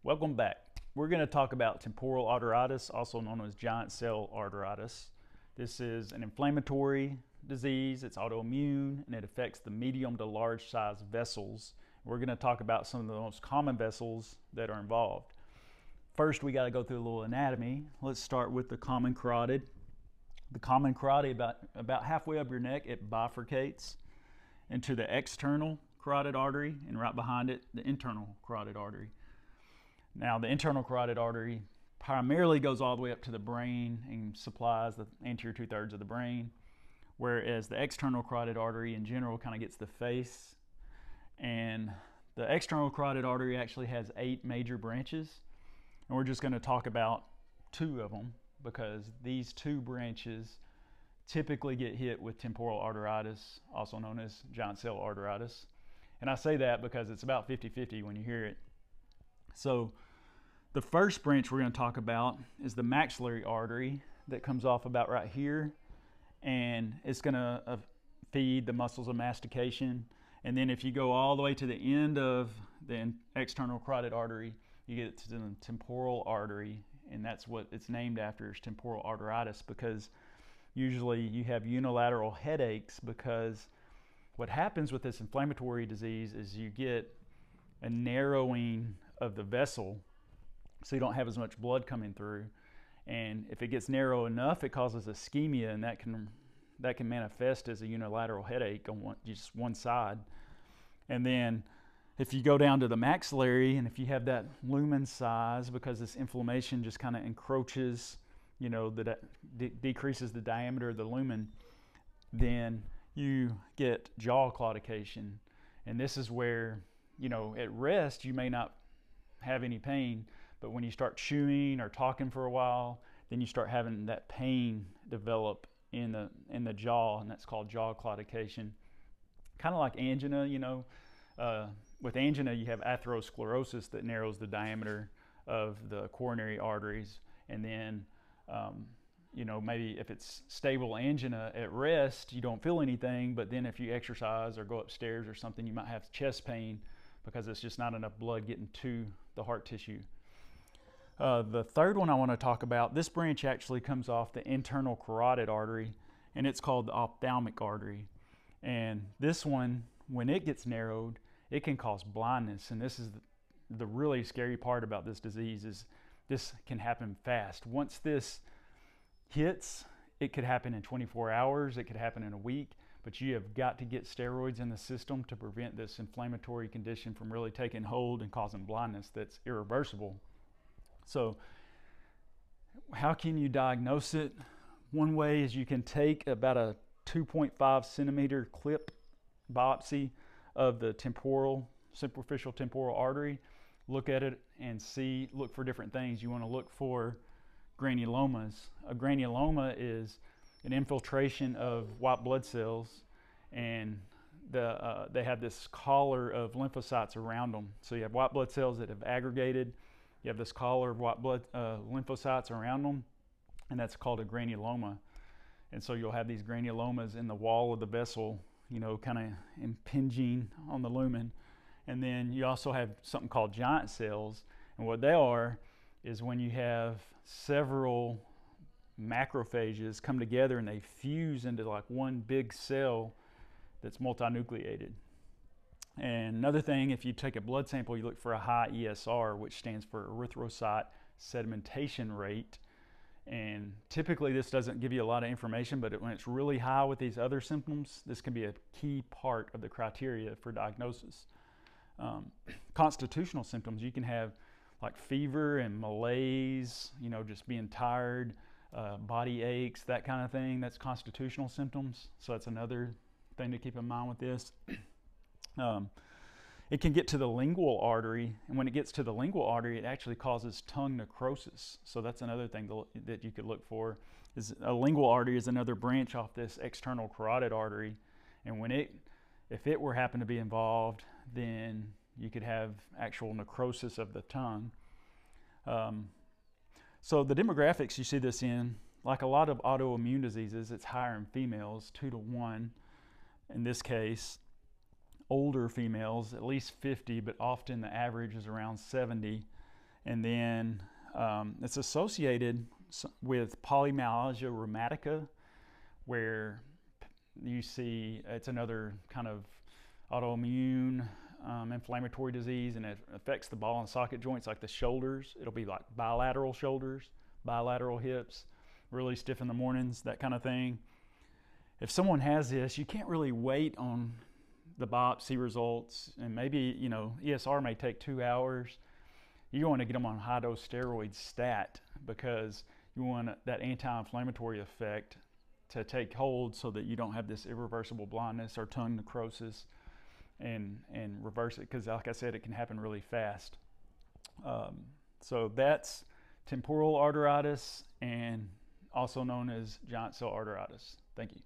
Welcome back. We're going to talk about temporal arteritis, also known as giant cell arteritis. This is an inflammatory disease, it's autoimmune, and it affects the medium to large size vessels. We're going to talk about some of the most common vessels that are involved. First, we got to go through a little anatomy. Let's start with the common carotid. The common carotid, about halfway up your neck, it bifurcates into the external carotid artery, and right behind it, the internal carotid artery. Now, the internal carotid artery primarily goes all the way up to the brain and supplies the anterior 2/3 of the brain, whereas the external carotid artery in general kind of gets the face. And the external carotid artery actually has 8 major branches, and we're just going to talk about 2 of them because these 2 branches typically get hit with temporal arteritis, also known as giant cell arteritis. And I say that because it's about 50-50 when you hear it. So the first branch we're going to talk about is the maxillary artery that comes off about right here, and it's going to feed the muscles of mastication. And then if you go all the way to the end of the external carotid artery, you get to the temporal artery, and that's what it's named after, is temporal arteritis, because usually you have unilateral headaches because what happens with this inflammatory disease is you get a narrowing of the vessel, so you don't have as much blood coming through. And if it gets narrow enough, it causes ischemia, and that can manifest as a unilateral headache on just one side. And then if you go down to the maxillary, and if you have that lumen size, because this inflammation just kind of encroaches, that decreases the diameter of the lumen, then you get jaw claudication. And this is where, at rest you may not have any pain, but when you start chewing or talking for a while, then you start having that pain develop in the jaw, and that's called jaw claudication. Kind of like angina, with angina you have atherosclerosis that narrows the diameter of the coronary arteries, and then maybe if it's stable angina at rest, you don't feel anything, but then if you exercise or go upstairs or something, you might have chest pain because it's just not enough blood getting to the heart tissue. The third one I want to talk about, this branch actually comes off the internal carotid artery, and it's called the ophthalmic artery. And this one, when it gets narrowed, it can cause blindness. And this is the really scary part about this disease, is this can happen fast. Once this hits, it could happen in 24 hours, it could happen in a week, but you have got to get steroids in the system to prevent this inflammatory condition from really taking hold and causing blindness that's irreversible. So how can you diagnose it? One way is you can take about a 2.5 centimeter clip biopsy of the superficial temporal artery, look at it and look for different things. You want to look for granulomas. A granuloma is an infiltration of white blood cells, and they have this collar of lymphocytes around them. So you have white blood cells that have aggregated, you have this collar of white blood lymphocytes around them, and that's called a granuloma. And so you'll have these granulomas in the wall of the vessel, kind of impinging on the lumen. And then you also have something called giant cells, and what they are is when you have several macrophages come together and they fuse into like one big cell that's multinucleated. And another thing, if you take a blood sample, you look for a high ESR, which stands for erythrocyte sedimentation rate. And typically this doesn't give you a lot of information, but when it's really high with these other symptoms, this can be a key part of the criteria for diagnosis. Constitutional symptoms, you can have like fever and malaise, just being tired, body aches, that kind of thing. That's constitutional symptoms. So that's another thing to keep in mind with this. It can get to the lingual artery, and when it gets to the lingual artery, it actually causes tongue necrosis. So that's another thing that you could look for. Is a lingual artery is another branch off this external carotid artery, and if it were happen to be involved, then you could have actual necrosis of the tongue. So the demographics you see this in, like a lot of autoimmune diseases, it's higher in females, 2-to-1 in this case. Older females, at least 50, but often the average is around 70. And then it's associated with polymyalgia rheumatica, where you see it's another kind of autoimmune inflammatory disease, and it affects the ball and socket joints like the shoulders. It'll be like bilateral shoulders, bilateral hips, really stiff in the mornings, that kind of thing. If someone has this, you can't really wait on the biopsy results, and maybe, you know, ESR may take 2 hours. You want to get them on high-dose steroid stat, because you want that anti-inflammatory effect to take hold so that you don't have this irreversible blindness or tongue necrosis, and reverse it, because like I said, it can happen really fast. So that's temporal arteritis, and also known as giant cell arteritis. Thank you.